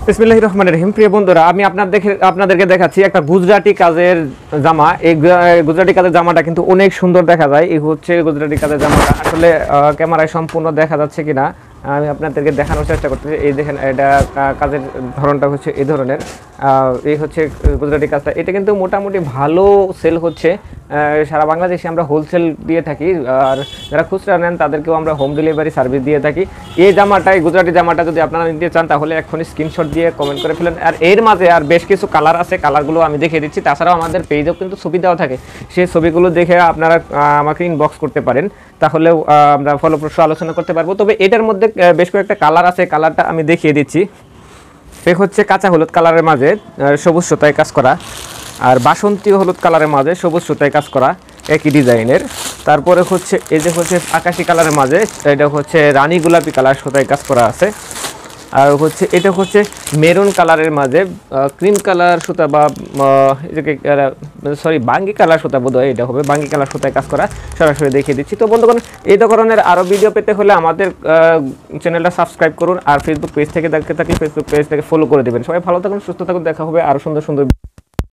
বিসমিল্লাহির রহমানির রহিম। প্রিয় বন্ধুরা, আমি আপনাদেরকে দেখাচ্ছি একটা গুজরাটি কাজের জামা। এই গুজরাটি কাজের জামাটা কিন্তু অনেক সুন্দর দেখা যায়। এই হচ্ছে গুজরাটি কাজের জামাটা। আসলে ক্যামেরায় সম্পূর্ণ দেখা যাচ্ছে কিনা আমি আপনাদেরকে দেখানোর চেষ্টা করতেছি। এই দেখেন, এটা কাজের ধরনটা হচ্ছে এই ধরনের। এই হচ্ছে গুজরাটি কাজটা। এটা কিন্তু মোটামুটি ভালো সেল হচ্ছে। সারা বাংলাদেশে আমরা হোলসেল দিয়ে থাকি, আর যারা খুচরা নেন তাদেরকেও আমরা হোম ডেলিভারি সার্ভিস দিয়ে থাকি। এই জামাটাই, গুজরাটি জামাটা যদি আপনারা নিতে চান তাহলে এখনই স্ক্রিনশট দিয়ে কমেন্ট করে ফেলেন। আর এর মাঝে আর বেশ কিছু কালার আছে, কালারগুলো আমি দেখিয়ে দিচ্ছি। তাছাড়াও আমাদের পেজেও কিন্তু ছবি দেওয়া থাকে, সেই ছবিগুলো দেখে আপনারা আমাকে ইনবক্স করতে পারেন, তাহলেও আমরা ফলপ্রসূ আলোচনা করতে পারবো। তবে এটার মধ্যে বেশ কয়েকটা কালার আছে, কালারটা আমি দেখিয়ে দিচ্ছি। এই হচ্ছে কাঁচা হলুদ কালারের মাঝে সবুজ সুতায় কাজ করা, আর বাসন্তী হলুদ কালারের মাঝে সবুজ সুতায় কাজ করা, একই ডিজাইনের। তারপরে হচ্ছে এই যে হচ্ছে আকাশি কালারের মাঝে, এটা হচ্ছে রানী গোলাপি কালার সুতায় কাজ করা আছে। আর হচ্ছে এটা হচ্ছে মেরুন কালারের মাঝে ক্রিম কালার সুতা বা বাঙ্গি কালার সুতা, বোধ হয় এটা হবে বাঙ্গি কালার সুতায় কাজ করা। সরাসরি দেখিয়ে দিচ্ছি। তো বন্ধুগণ, এই ধরনের আরও ভিডিও পেতে হলে আমাদের চ্যানেলটা সাবস্ক্রাইব করুন, আর ফেসবুক পেজ থেকে দেখতে থাকলে ফেসবুক পেজ থেকে ফলো করে দেবেন। সবাই ভালো থাকুন, সুস্থ থাকুন, দেখা হবে আরও সুন্দর সুন্দর।